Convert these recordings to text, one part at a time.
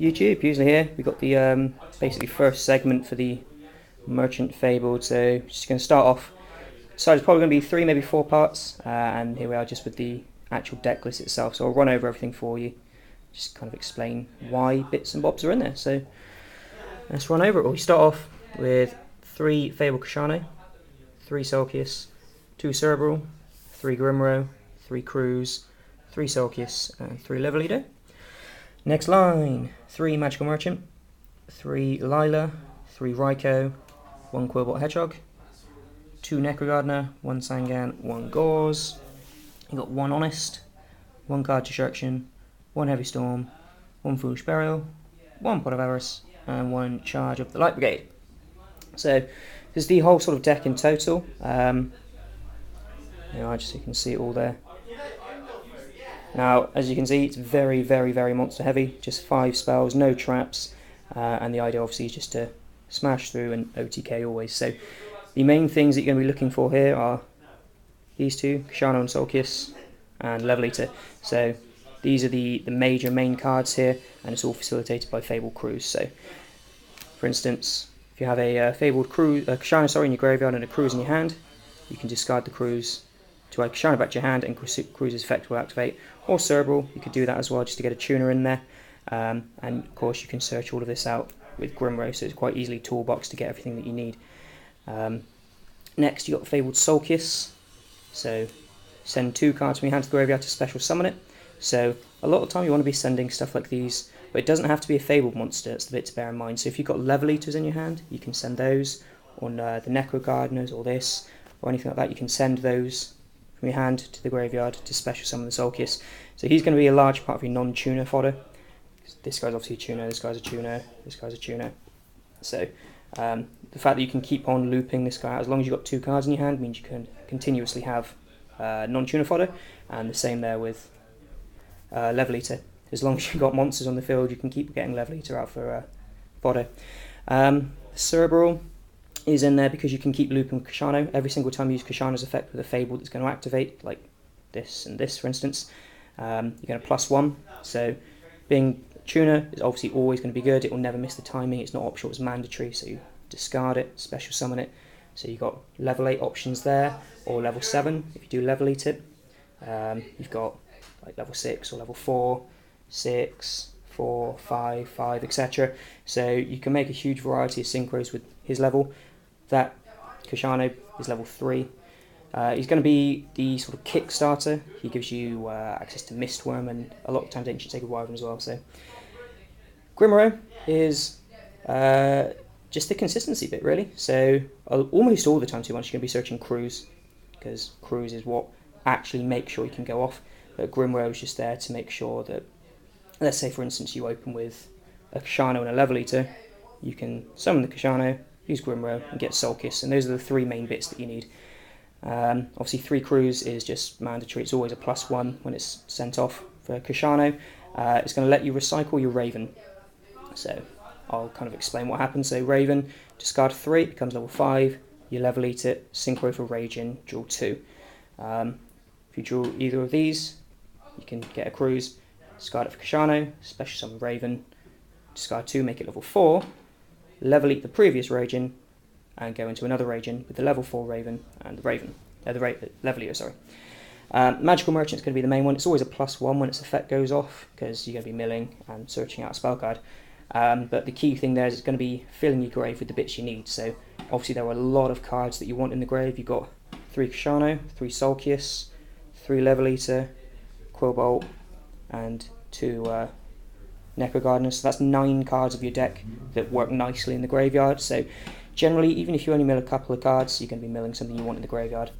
YouTube, Pewsily here. We've got the basically first segment for the Merchant Fabled. So just going to start off. So it's probably going to be 3, maybe 4 parts, and here we are just with the actual deck list itself. So I'll run over everything for you, just kind of explain why bits and bobs are in there. So let's run over it all. We start off with 3 Fabled Kashano, 3 Solkius, 2 Cerebral, 3 Grimro, 3 Cruise, 3 Solkius, and 3 Level Leader. Next line, 3 Magical Merchant, 3 Lila, 3 Raikou, 1 Quillbot Hedgehog, 2 Necrogardener, 1 Sangan, 1 Gauze. You got 1 Honest, 1 Card Destruction, 1 Heavy Storm, 1 Foolish Burial, 1 Pot of Avarice, and 1 Charge of the Light Brigade. So this is the whole sort of deck in total. Just so you can see it all there. Now, as you can see, it's very, very, very monster heavy. Just 5 spells, no traps, and the idea obviously is just to smash through and OTK always. So the main things that you're going to be looking for here are these 2, Kashano and Solkius, and Level Eater. So these are the major main cards here, and it's all facilitated by Fabled Cruise. So, for instance, if you have a Fabled Kashano in your graveyard and a Cruise in your hand, you can discard the Cruise to add Kashano back to your hand, and Cruise's effect will activate. Or Cerebral, you could do that as well just to get a tuner in there. And of course you can search all of this out with Grimro, so it's quite easily toolbox to get everything that you need. Next you got the Fabled Solkius. So send 2 cards from your hand to the graveyard to special summon it. So a lot of the time you want to be sending stuff like these, but it doesn't have to be a Fabled monster, it's the bit to bear in mind. So if you've got Level Eaters in your hand, you can send those, or the Necro Gardeners or this, or anything like that, you can send those from your hand to the graveyard to special summon the Solkius. So he's going to be a large part of your non-tuner fodder. This guy's obviously a tuner, this guy's a tuner, this guy's a tuner. So the fact that you can keep on looping this guy out, as long as you've got 2 cards in your hand, means you can continuously have non-tuner fodder, and the same there with Level Eater. As long as you've got monsters on the field, you can keep getting Level Eater out for fodder. Cerebral is in there because you can keep looping Kashano. Every single time you use Kashano's effect with a Fable that's going to activate, like this and this for instance, you're going to +1. So being tuner is obviously always going to be good. It will never miss the timing. It's not optional, it's mandatory. So you discard it, special summon it. So you've got level 8 options there, or level 7 if you do Level Eat it. You've got like level 6 or level 4, 6, 4, 5, 5, etc. So you can make a huge variety of synchros with his level. That Kashano is level 3. He's going to be the sort of Kickstarter. He gives you access to Mistworm and a lot of times Ancient Sacred Wyvern as well. So Grimro is just the consistency bit really. So almost all the time too much you're going to be searching Cruise, because Cruise is what actually makes sure you can go off. But Grimro is just there to make sure that, let's say for instance you open with a Kashano and a Level Eater, you can summon the Kashano, use Grimro and get Solkius, and those are the 3 main bits that you need. Obviously 3 Cruise is just mandatory, it's always a +1 when it's sent off for Kashano. It's going to let you recycle your Raven, so I'll kind of explain what happens. So Raven, discard 3, it becomes level 5, you Level Eat it, Synchro for Rage in, draw 2. If you draw either of these, you can get a Cruise, discard it for Kashano, special summon Raven, discard 2, make it level 4, Level Eat the previous Raging, and go into another Raging with the level 4 Raven and the Level Eater, sorry. Magical Merchant is going to be the main one. It's always a +1 when its effect goes off, because you're going to be milling and searching out a spell card. But the key thing there is it's going to be filling your grave with the bits you need. So obviously there are a lot of cards that you want in the grave. You've got 3 Kashano, 3 Solkius, 3 Level Eater, Quillbolt, and 2 Necro Gardeners. So that's 9 cards of your deck that work nicely in the graveyard. So generally, even if you only mill a couple of cards, you're going to be milling something you want in the graveyard.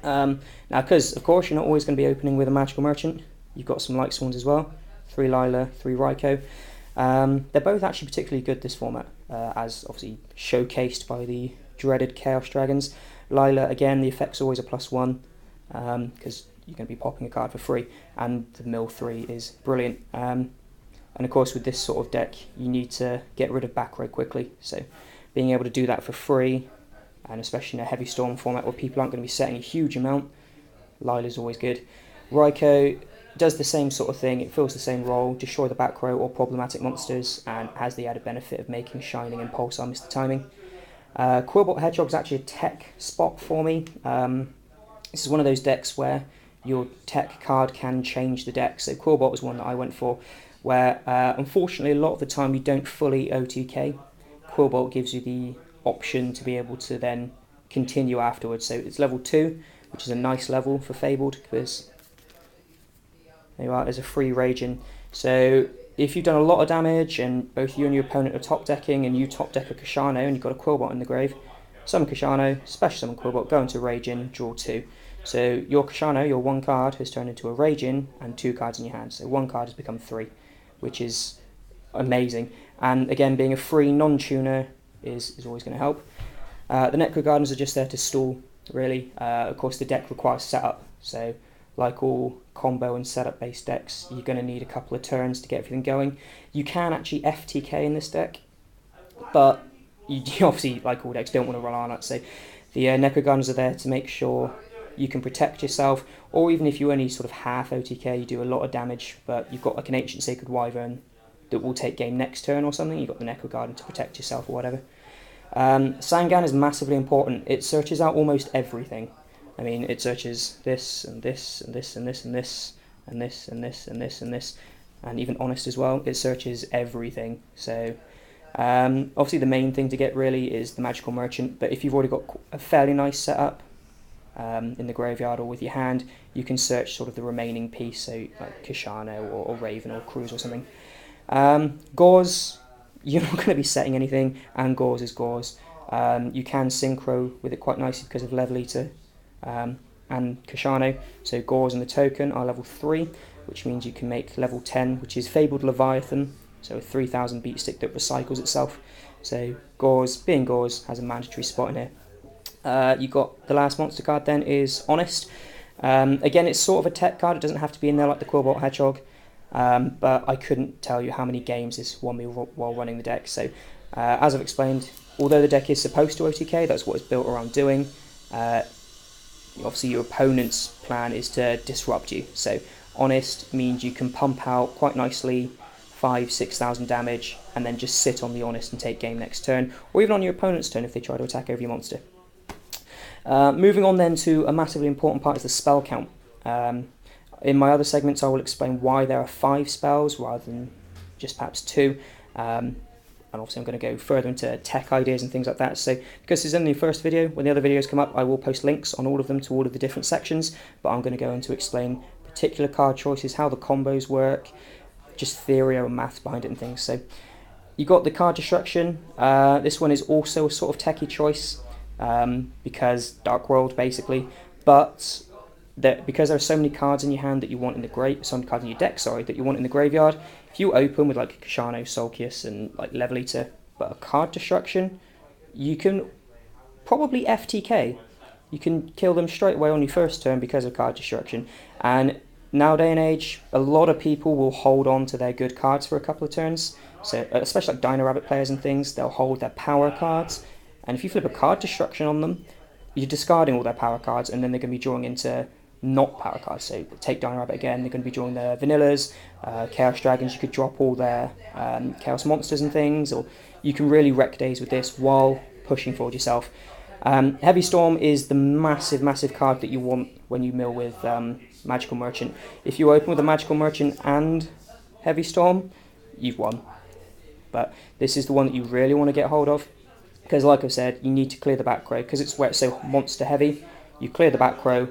Now, because of course you're not always going to be opening with a Magical Merchant, you've got some Light Swans as well. 3 Lila, 3 Raikou. They're both actually particularly good this format, as obviously showcased by the dreaded Chaos Dragons. Lila, again, the effect's always a +1, because you're going to be popping a card for free, and the mill 3 is brilliant. And of course with this sort of deck you need to get rid of back row quickly, so being able to do that for free, and especially in a Heavy Storm format where people aren't going to be setting a huge amount, Lila's always good. Raikou does the same sort of thing, it fills the same role, destroy the back row or problematic monsters, and has the added benefit of making Shining and Pulsar miss the timing. Quillbot Hedgehog is actually a tech spot for me. This is one of those decks where your tech card can change the deck, so Quillbot was one that I went for, where unfortunately a lot of the time you don't fully OTK. Quillbot gives you the option to be able to then continue afterwards, so it's level 2, which is a nice level for Fabled, because there you are, there's a free Raging. So if you've done a lot of damage and both you and your opponent are top decking and you top deck a Kashano and you've got a Quillbot in the grave, summon Kashano, special summon Quillbot, go into Raging, draw 2. So your Kashano, your 1 card, has turned into a Raging and 2 cards in your hand. So 1 card has become 3, which is amazing. And again, being a free non-tuner is always going to help. The Necro Gardens are just there to stall, really. Of course, the deck requires setup. So like all combo and setup based decks, you're going to need a couple of turns to get everything going. You can actually FTK in this deck, but you obviously, like all decks, don't want to rely on that. So the Necro Gardens are there to make sure you can protect yourself, or even if you only sort of half OTK, you do a lot of damage, but you've got like an Ancient Sacred Wyvern that will take game next turn or something, you've got the Necro Garden to protect yourself or whatever. Sangan is massively important. It searches out almost everything. I mean, it searches this and this and this and this and this and this and this and this and this, and even Honest as well. It searches everything. So obviously the main thing to get really is the Magical Merchant, but if you've already got a fairly nice setup in the graveyard or with your hand, you can search sort of the remaining piece, so like Kashano or Raven or Cruise or something. Gauze, you're not going to be setting anything, and Gauze is Gauze. You can synchro with it quite nicely because of Level Eater and Kashano. So Gauze and the token are level 3, which means you can make level 10, which is Fabled Leviathan, so a 3000 beat stick that recycles itself. So Gauze, being Gauze, has a mandatory spot in here. You got the last monster card then is Honest. Again, it's sort of a tech card, it doesn't have to be in there like the Quillbot Hedgehog, but I couldn't tell you how many games this won me while running the deck. So as I've explained, although the deck is supposed to OTK, that's what it's built around doing. Obviously your opponent's plan is to disrupt you, so Honest means you can pump out quite nicely 5,000-6,000 damage and then just sit on the Honest and take game next turn, or even on your opponent's turn if they try to attack over your monster. Moving on then to a massively important part is the spell count. In my other segments I will explain why there are 5 spells rather than just perhaps 2. And obviously I'm going to go further into tech ideas and things like that. So because this is only the first video, when the other videos come up I will post links on all of them to all of the different sections, but I'm going to go into explain particular card choices, how the combos work, just theory or maths behind it and things. So you got the card destruction. This one is also a sort of techie choice because Dark World basically, but because there are so many cards in your hand that you want in the so many cards in your deck, sorry, that you want in the graveyard. If you open with like Kashano, Solkius, and like Level Eater, but a card destruction, you can probably FTK. You can kill them straight away on your first turn because of card destruction. And nowadays and age, a lot of people will hold on to their good cards for a couple of turns. So especially like Dino Rabbit players and things, they'll hold their power cards. And if you flip a card destruction on them, you're discarding all their power cards, and then they're going to be drawing into not power cards. So take Dino Rabbit again, they're going to be drawing their Vanillas, Chaos Dragons, you could drop all their Chaos Monsters and things, or you can really wreck days with this while pushing forward yourself. Heavy Storm is the massive card that you want when you mill with Magical Merchant. If you open with a Magical Merchant and Heavy Storm, you've won. But this is the one that you really want to get hold of, because like I said, you need to clear the back row, because it's where it's so monster heavy. You clear the back row,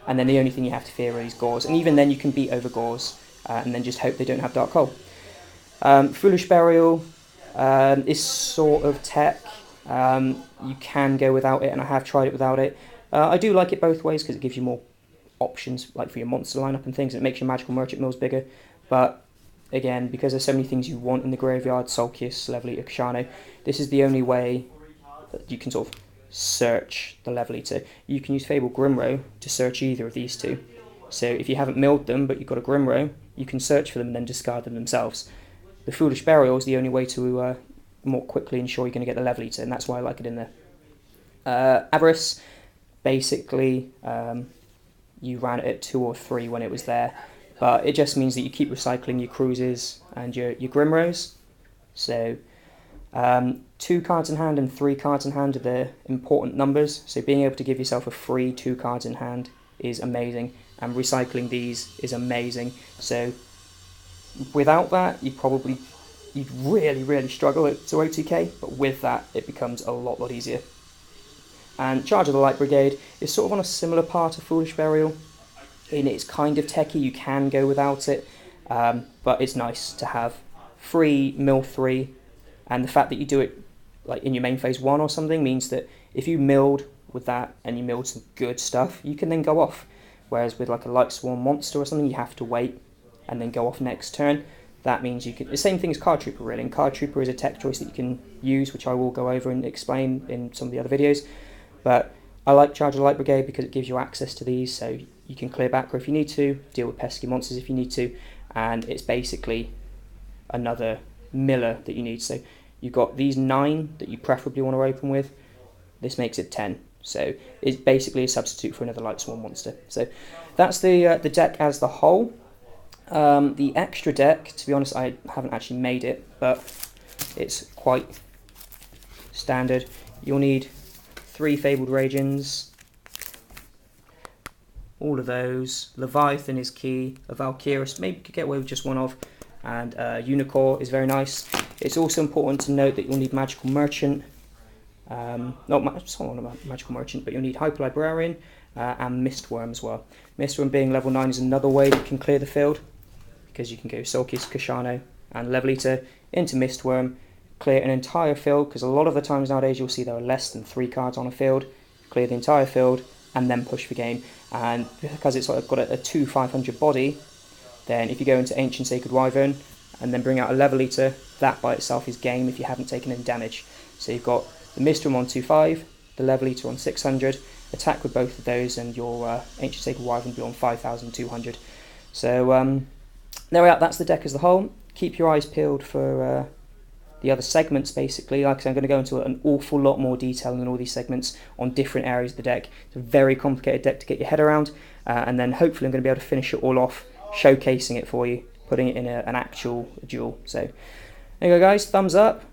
and then the only thing you have to fear is Gauze, and even then you can beat over Gauze, and then just hope they don't have Dark Hole. Foolish Burial is sort of tech. You can go without it, and I have tried it without it. I do like it both ways, because it gives you more options, like for your monster lineup and things, and it makes your Magical Merchant mills bigger. But again, because there's so many things you want in the graveyard, Solkius, Level Eater, Kashano, this is the only way that you can sort of search the Level Eater. You can use Fabled Grimrow to search either of these two. So if you haven't milled them, but you've got a Grimrow, you can search for them and then discard them themselves. The Foolish Burial is the only way to more quickly ensure you're going to get the Level Eater, and that's why I like it in there. Avarice, basically, you ran it at 2 or 3 when it was there, but it just means that you keep recycling your cruises and your Grimros. So 2 cards in hand and 3 cards in hand are the important numbers, so being able to give yourself a free 2 cards in hand is amazing, and recycling these is amazing. So without that, you'd really struggle to OTK, but with that it becomes a lot easier. And Charge of the Light Brigade is sort of on a similar part of Foolish Burial. In it's kind of techie, you can go without it, but it's nice to have free mill 3, and the fact that you do it like in your main phase 1 or something means that if you milled with that and you milled some good stuff, you can then go off. Whereas with like a Light Swarm monster or something, you have to wait and then go off next turn. That means you can, the same thing as Card Trooper really, and Card Trooper is a tech choice that you can use, which I will go over and explain in some of the other videos. But I like Charge of the Light Brigade because it gives you access to these, so you can clear backrow if you need to, deal with pesky monsters if you need to, and it's basically another miller that you need. So you've got these 9 that you preferably want to open with, this makes it 10. So it's basically a substitute for another Light Swarm monster. So that's the deck as the whole. The extra deck, to be honest, I haven't actually made it, but it's quite standard. You'll need 3 Fabled Ragins, all of those. Leviathan is key, a Valkyrus, maybe you could get away with just one of, and Unicorn is very nice. It's also important to note that you'll need Magical Merchant, not Magical Merchant, but you'll need Hyper Librarian and Mistworm as well. Mistworm being level 9 is another way that you can clear the field, because you can go Soulkiss, Kashano and Level Eater into Mistworm, clear an entire field, because a lot of the times nowadays you'll see there are less than 3 cards on a field, clear the entire field and then push for game. And because it's got a 2/500 body, then if you go into Ancient Sacred Wyvern and then bring out a Level Eater, that by itself is game if you haven't taken any damage. So you've got the Mistworm on 2/5, the Level Eater on 600, attack with both of those, and your Ancient Sacred Wyvern will be on 5,200. So there we are, that's the deck as the whole. Keep your eyes peeled for the other segments basically. Like I said, I'm going to go into an awful lot more detail in all these segments on different areas of the deck. It's a very complicated deck to get your head around, and then hopefully I'm going to be able to finish it all off, showcasing it for you, putting it in an actual duel. So there you go guys, thumbs up.